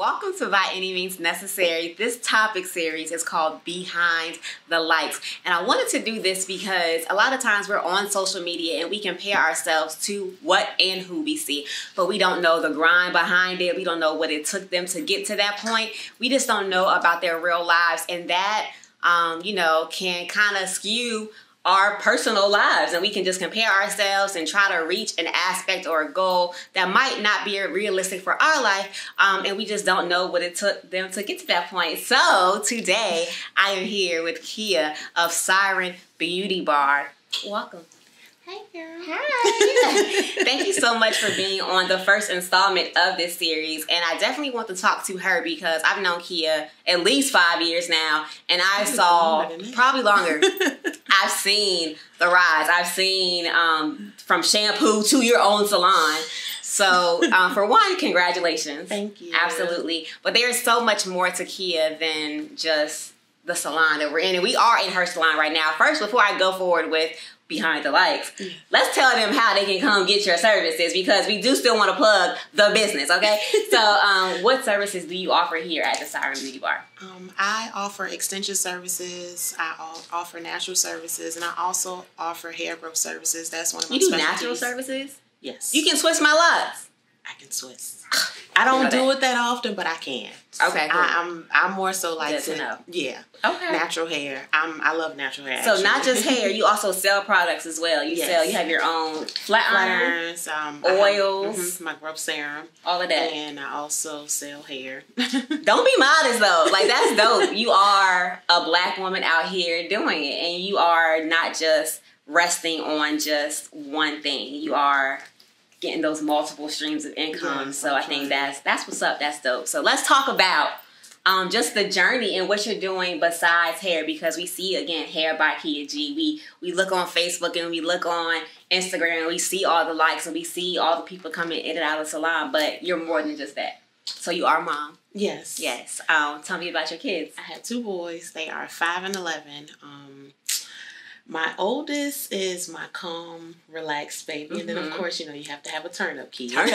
Welcome to By Any Means Necessary. This topic series is called Behind the Likes. And I wanted to do this because a lot of times we're on social media and we compare ourselves to what and who we see. But we don't know the grind behind it. We don't know what it took them to get to that point. We just don't know about their real lives. And that, can kind of skew our personal lives, and we can just compare ourselves and try to reach an aspect or a goal that might not be realistic for our life, and we just don't know what it took them to get to that point. So today I am here with Kia of Siren Beauty Bar. Welcome. Hey girl. Hi. Thank you so much for being on the first installment of this series. And I definitely want to talk to her because I've known Kia at least 5 years now. And I saw, probably longer, I've seen the rise. I've seen from shampoo to your own salon. So for one, congratulations. Thank you. Absolutely. But there's so much more to Kia than just the salon that we're in. And we are in her salon right now. First, before I go forward with Behind the Likes, let's tell them how they can come get your services, because we do still want to plug the business, okay? So what services do you offer here at the Siren Beauty Bar? I offer extension services, I offer natural services, and I also offer hair growth services. That's one of my specialties. You do natural services? Yes. You can twist my locks? I can twist. I don't do it that often, but I can. Okay, cool. I'm more so like good to know. Yeah. Okay. Natural hair. I love natural hair. So actually. not just hair, you also sell products as well. You have your own flat irons, oils, my growth serum, all of that. And I also sell hair. Don't be modest though. Like, that's dope. You are a black woman out here doing it, and you are not just resting on just one thing. You are getting those multiple streams of income. Yes, so I think that's what's up. That's dope. So let's talk about just the journey and what you're doing besides hair, because we see, again, Hair by Kia G. We look on Facebook and we look on Instagram and we see all the likes and we see all the people coming in and out of the salon, but you're more than just that. So you are a mom. Yes. Yes. Tell me about your kids. I have 2 boys. They are 5 and 11. My oldest is my calm, relaxed baby. And then, of course, you have to have a turn-up kid. Turn up?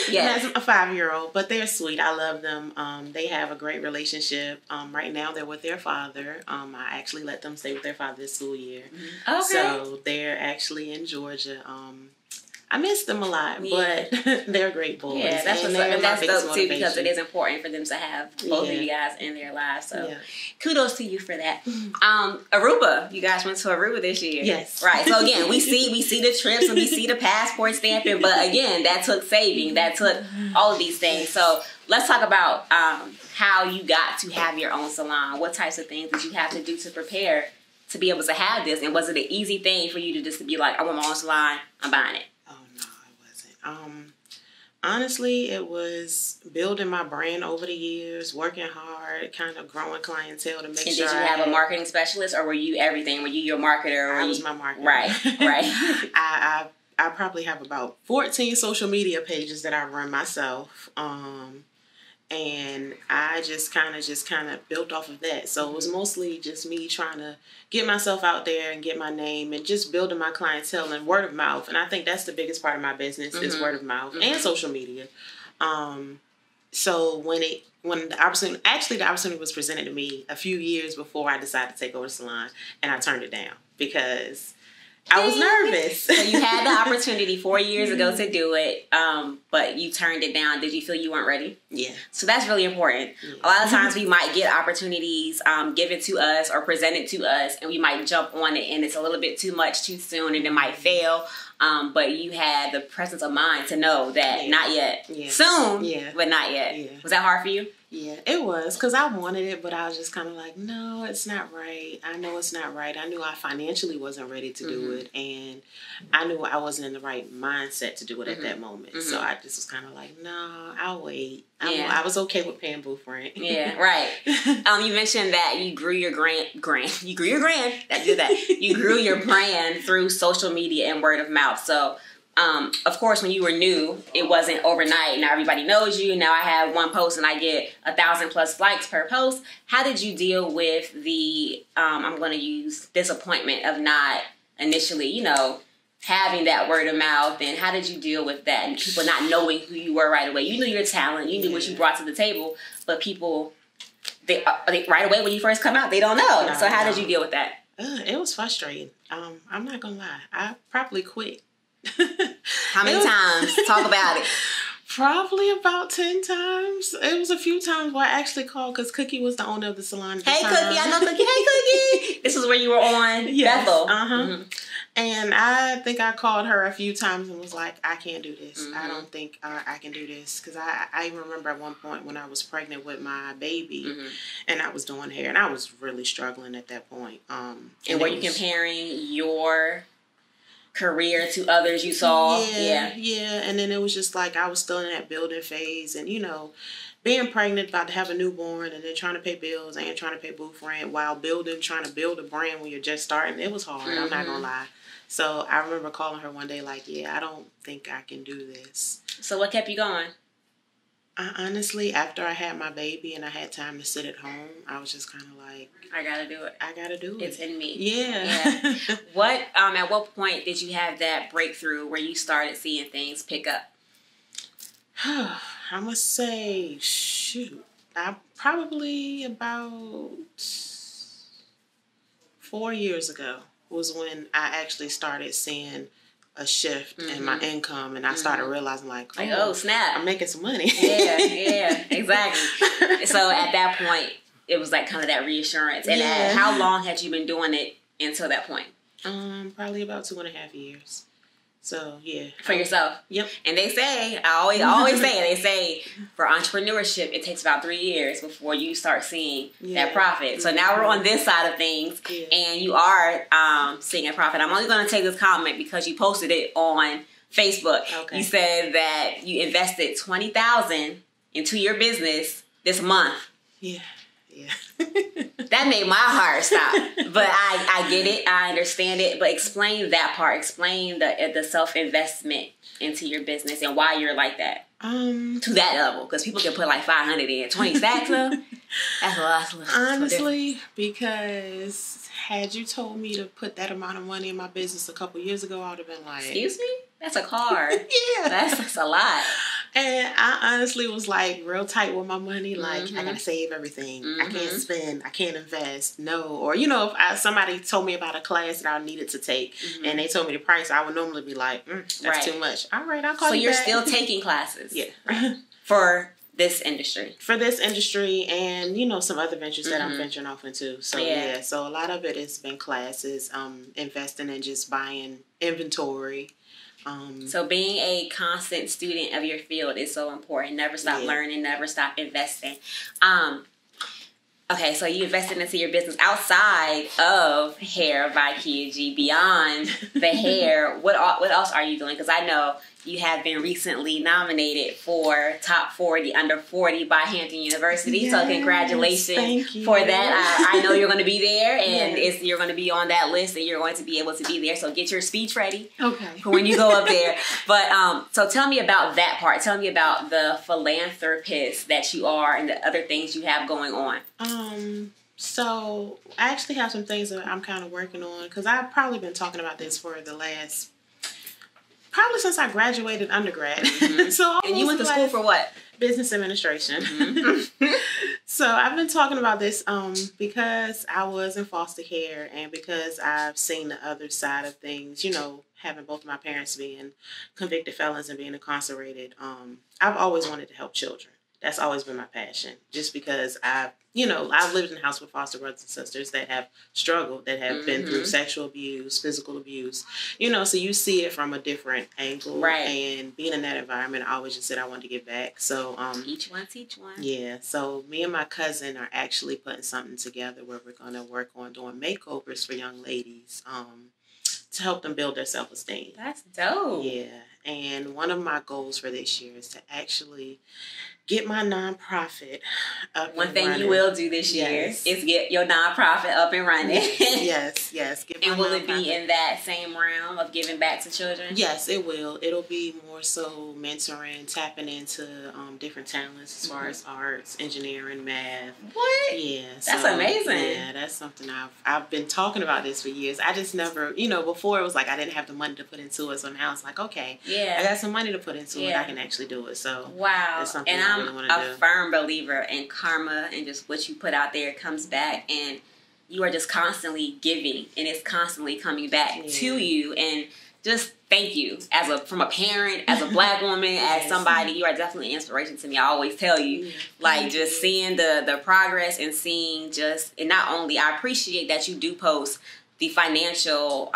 Yes. That's a 5-year-old, but they're sweet. I love them. They have a great relationship. Right now, they're with their father. I actually let them stay with their father this school year. Okay. So they're actually in Georgia. I miss them a lot, but they're great boys. Yeah, that's what's up. And that's dope too, because it is important for them to have both of you guys in their lives. So kudos to you for that. Aruba, you guys went to Aruba this year. Yes. Right. So again, we see the trips and we see the passport stamping, but again, that took saving. That took all of these things. So let's talk about how you got to have your own salon. What types of things did you have to do to prepare to be able to have this? And was it an easy thing for you to just be like, I want my own salon, I'm buying it? Honestly, it was building my brand over the years, working hard, kind of growing clientele to make sure. And did you have a marketing specialist, or were you everything? Were you your marketer? I was my marketer. Right. I probably have about 14 social media pages that I run myself. And I just kind of built off of that. So it was mostly just me trying to get myself out there and get my name and just building my clientele and word of mouth. And I think that's the biggest part of my business is word of mouth and social media. So when the opportunity was presented to me a few years before I decided to take over the salon, and I turned it down because I was nervous. So you had the opportunity 4 years ago to do it, but you turned it down. Did you feel you weren't ready? Yeah. So that's really important. Yeah. A lot of times we might get opportunities given to us or presented to us, and we might jump on it, and it's a little bit too much too soon, and it might fail. But you had the presence of mind to know that not yet. Yeah. Soon, but not yet. Yeah. Was that hard for you? Yeah, it was, because I wanted it, but I was just kind of like, no, it's not right. I know it's not right. I knew I financially wasn't ready to do it, and I knew I wasn't in the right mindset to do it at that moment. So I just was kind of like, no, I'll wait. I was okay with paying booth rent. Yeah, right. You mentioned that you grew your You grew your You grew your brand through social media and word of mouth. So of course, when you were new, it wasn't overnight. Now everybody knows you. Now I have one post and I get 1,000+ likes per post. How did you deal with the, I'm going to use disappointment of not initially, having that word of mouth, and how did you deal with that and people not knowing who you were right away? You knew your talent, you knew what you brought to the table, but people, they right away when you first come out, they don't know. So how did you deal with that? It was frustrating. I'm not gonna lie. I probably quit. How many times? Talk about it. Probably about 10 times. It was a few times where I actually called because Cookie was the owner of the salon. Hey, Cookie, I know Cookie. Hey, Cookie. This is where you were on Bethel. Mm-hmm. And I think I called her a few times and was like, I can't do this. Mm-hmm. I don't think I can do this. Because I even remember at one point when I was pregnant with my baby and I was doing hair. And I was really struggling at that point. And were you comparing your career to others you saw? Yeah. And then it was just like I was still in that building phase, and being pregnant, about to have a newborn, and then trying to pay bills and trying to pay booth rent while trying to build a brand when you're just starting. It was hard. I'm not gonna lie. So I remember calling her one day like, I don't think I can do this. So what kept you going? Honestly, after I had my baby and I had time to sit at home, I was just kind of like, I gotta do it. I gotta do it. It's in me. Yeah. What? At what point did you have that breakthrough where you started seeing things pick up? I must say, I probably about 4 years ago was when I actually started seeing a shift in my income, and I started realizing oh snap, I'm making some money. yeah, exactly. So at that point, it was like kind of that reassurance. And how long had you been doing it until that point? Probably about 2.5 years. So yeah, for yourself. Yep. And they say, I always say for entrepreneurship, it takes about 3 years before you start seeing that profit. So now we're on this side of things, and you are seeing a profit. I'm only going to take this comment because you posted it on Facebook. Okay. You said that you invested $20,000 into your business this month. Yeah. That made my heart stop. But I get it. I understand it. But explain that part. Explain the self-investment into your business and why you're like that. To that level. Because people can put like 500 in. 20 stacks though? That's a lot. Honestly, because had you told me to put that amount of money in my business a couple years ago, I would have been like... Excuse me? That's a car. Yeah. That's a lot. And I honestly was like real tight with my money. Like, I gotta save everything. I can't spend. I can't invest. No. Or, if somebody told me about a class that I needed to take and they told me the price, I would normally be like, that's too much. All right, I'll call you back. So you're still taking classes? Yeah. For this industry? For this industry and, some other ventures that I'm venturing off into. So, so a lot of it has been classes, investing and just buying inventory. So being a constant student of your field is so important. Never stop learning, never stop investing. Okay, so you invested into your business outside of Hair by Kia G, beyond the hair. What else are you doing? Because I know you have been recently nominated for Top 40 Under 40 by Hampton University. Yes, so congratulations for that. I know you're going to be there, and you're going to be on that list, and you're going to be able to be there. So get your speech ready for when you go up there. But so tell me about that part. Tell me about the philanthropist that you are and the other things you have going on. So I actually have some things that I'm kind of working on, because I've probably been talking about this for the last... Probably since I graduated undergrad. And you went to school for what? Business administration. So I've been talking about this because I was in foster care, and because I've seen the other side of things, having both of my parents being convicted felons and being incarcerated. I've always wanted to help children. That's always been my passion, just because I've lived in a house with foster brothers and sisters that have struggled, that have been through sexual abuse, physical abuse, so you see it from a different angle. Right. And being in that environment, I always just said I wanted to give back. So, each one teach one. Yeah. So me and my cousin are actually putting something together where we're going to work on doing makeovers for young ladies, to help them build their self-esteem. That's dope. Yeah. And one of my goals for this year is to actually get my nonprofit up One and thing running. you will do this year is get your nonprofit up and running. Yes. Get my and will nonprofit. it be in that same realm of giving back to children? Yes, it will. It'll be more so mentoring, tapping into different talents as far as arts, engineering, math. What? Yeah. That's amazing. Yeah, that's something I've been talking about this for years. I just never, before it was like I didn't have the money to put into it. So now it's like, okay, I got some money to put into it. I can actually do it. So wow. that's something and I I'm really want to do. a firm believer in karma and just what you put out there comes back, and you are just constantly giving and it's constantly coming back to you. And just thank you from a parent, as a Black woman, as somebody. You are definitely an inspiration to me. I always tell you, just seeing the progress and seeing and not only I appreciate that you do post the financial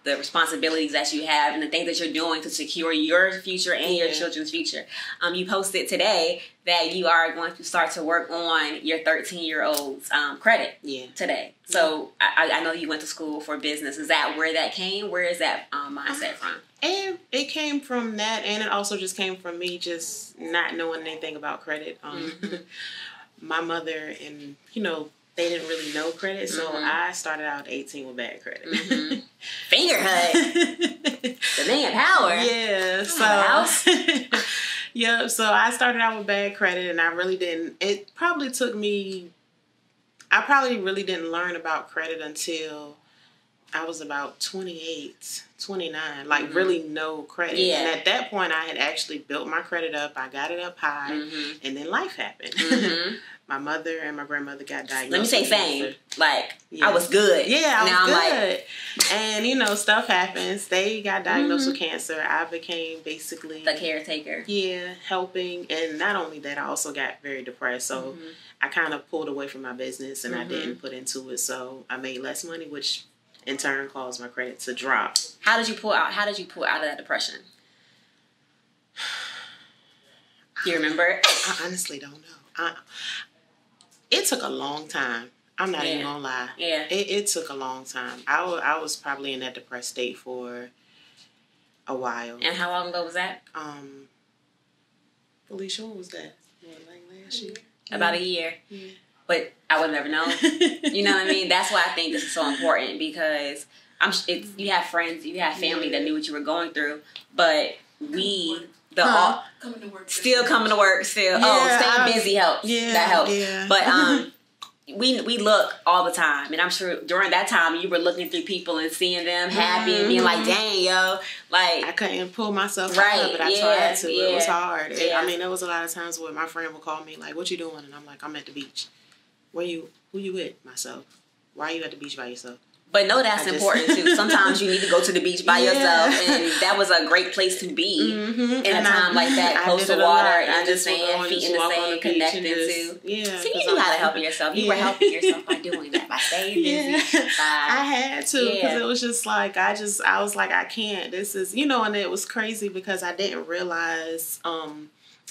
the responsibilities that you have and the things that you're doing to secure your future and your children's future. You posted today that you are going to start to work on your 13-year-old's credit today. So I know you went to school for business. Is that where that came? Where is that mindset from? And it came from that, and it also just came from me just not knowing anything about credit. My mother and, they didn't really know credit, so I started out at 18 with bad credit. Finger hut. The man power. Yeah. So I started out with bad credit, and I really didn't. It probably took me. I probably really didn't learn about credit until I was about 28, 29. Like really no credit. Yeah. And at that point, I had actually built my credit up. I got it up high, and then life happened. My mother and my grandmother got diagnosed. Let me say same. I was good. Yeah, I was good. And, stuff happens. They got diagnosed with cancer. I became basically the caretaker. Yeah, helping. And not only that, I also got very depressed. So I kind of pulled away from my business and I didn't put into it. So I made less money, which in turn caused my credit to drop. How did you pull out of that depression? Do you remember? I honestly don't know. It took a long time. I'm not even gonna lie. Yeah. It took a long time. I was probably in that depressed state for a while. And how long ago was that? Felicia, what was that? Like last year? About a year. Yeah. But I would never know. You know what I mean? That's why I think this is so important, because you have friends, you have family that knew what you were going through, but coming to work still. Staying busy helps. Yeah, that helps. Yeah. But we look all the time, and I'm sure during that time you were looking through people and seeing them happy and being like, "Dang, yo!" Like I couldn't pull myself out of it. I tried to. It was hard. Yeah. There was a lot of times where my friend would call me like, "What you doing?" And I'm like, "I'm at the beach." Who you with? Myself. Why are you at the beach by yourself? But no, that's important too. Sometimes you need to go to the beach by yourself, and that was a great place to be in a time like that, close to water, in the sand, feet in the sand, connected to. Yeah, so you knew how to help yourself. You were helping yourself by doing that, by staying busy. I had to, because it was just like I was like, I can't. This is and it was crazy because I didn't realize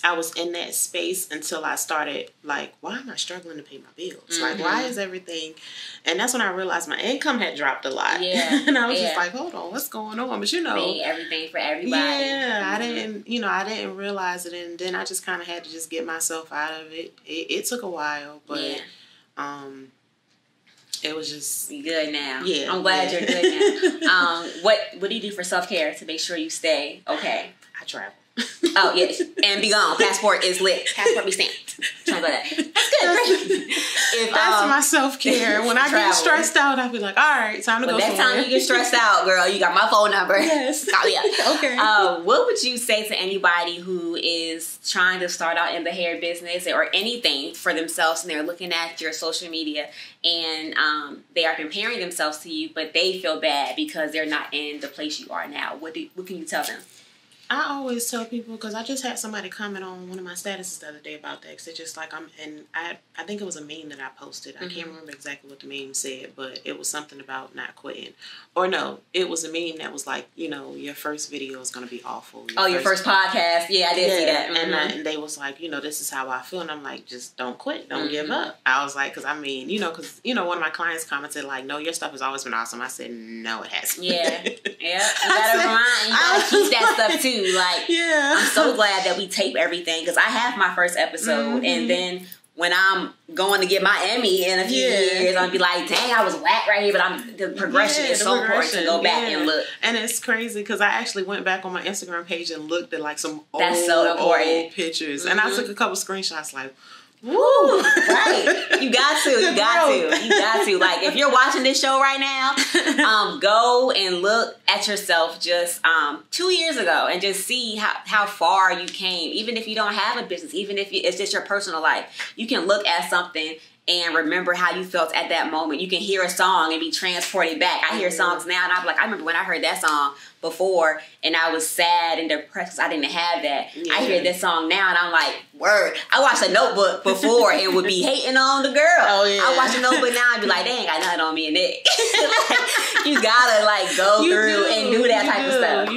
I was in that space until I started like, why am I struggling to pay my bills? Like, why is everything? And that's when I realized my income had dropped a lot. Yeah. And I was just like, hold on, what's going on? But being everything for everybody. Yeah, I didn't realize it, and then I just kind of had to just get myself out of it. It took a while, but it was just good now. Yeah, I'm glad you're good now. What do you do for self-care to make sure you stay okay? I travel. Oh, yes. And be gone. Passport is lit. Passport be stamped. Something like that. That's good. Great. That's my self-care. When I get stressed out, I'll be like, all right, time to go somewhere. Next time you get stressed out, girl, you got my phone number. Yes. Call me up. Okay. What would you say to anybody who is trying to start out in the hair business or anything for themselves, and they're looking at your social media and they are comparing themselves to you, but they feel bad because they're not in the place you are now? What can you tell them? I always tell people, because I just had somebody comment on one of my statuses the other day about that, because it's just like I think it was a meme that I posted. I can't remember exactly what the meme said, but it was something about not quitting. Or no, it was a meme that was like, your first video is going to be awful. Your first podcast. Yeah, I did see that. And they was like, this is how I feel. And I'm like, just don't quit. Don't give up. I was like, because one of my clients commented like, no, your stuff has always been awesome. I said, no, it hasn't. Yeah. Yeah. You got to keep that stuff too. too. Like, yeah. I'm so glad that we tape everything because I have my first episode, and then when I'm going to get my Emmy in a few years, I'll be like, dang, I was whack right here, but the progression is so important to go back and look. And it's crazy because I actually went back on my Instagram page and looked at like some old pictures. And I took a couple screenshots like, woo! Right. You got to. Like, if you're watching this show right now, go and look at yourself just 2 years ago and just see how far you came. Even if you don't have a business, even if it's just your personal life, you can look at something and remember how you felt at that moment. You can hear a song and be transported back. I hear songs now and I'm like, I remember when I heard that song before and I was sad and depressed because I didn't have that. Yeah. I hear this song now and I'm like, word. I watched The Notebook before and would be hating on the girl. Oh, yeah. I watch The Notebook now and be like, they ain't got nothing on me and it. Like, you gotta like go through and do that type of stuff.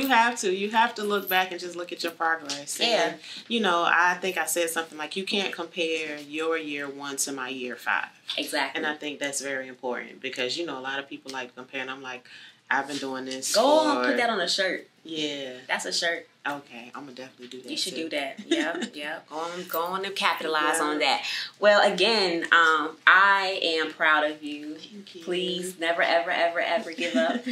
You have to look back and just look at your progress. Yeah. And, I think I said something like, you can't compare your year 1 to my year 5. Exactly. And I think that's very important because, a lot of people like to compare and I'm like, I've been doing this. Go on, put that on a shirt. Yeah. That's a shirt. Okay, I'm going to definitely do that. You should do that. Yeah. Go on and capitalize on that. Well, again, I am proud of you. Thank you. Please never, ever, ever, ever give up.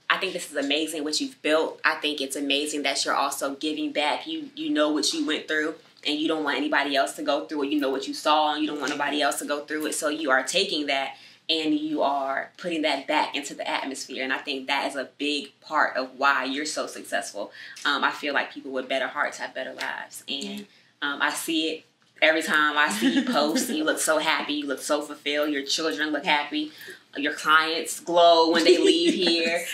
I think this is amazing what you've built. I think it's amazing that you're also giving back. You know what you went through. And you don't want anybody else to go through it. You know what you saw and you don't want nobody else to go through it. So you are taking that and you are putting that back into the atmosphere. And I think that is a big part of why you're so successful. I feel like people with better hearts have better lives. And I see it every time I see you post. You look so happy. You look so fulfilled. Your children look happy. Your clients glow when they leave here.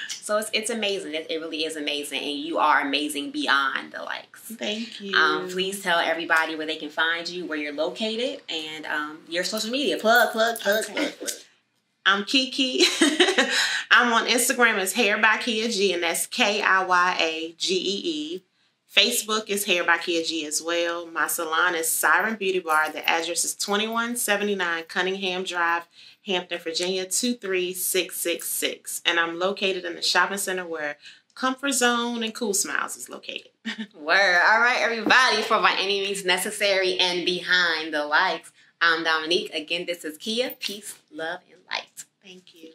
So it's amazing. It really is amazing. And you are amazing beyond the likes. Thank you. Please tell everybody where they can find you, where you're located, and your social media. Plug. I'm Kiki. I'm on Instagram as Hair by Kia G, and that's KIYAGEE. Facebook is Hair by Kia G as well. My salon is Siren Beauty Bar. The address is 2179 Cunningham Drive, Hampton, Virginia, 23666. And I'm located in the shopping center where Comfort Zone and Cool Smiles is located. Word. All right, everybody, for By Any Means Necessary and Behind the Lights, I'm Dominique. Again, this is Kia. Peace, love, and light. Thank you.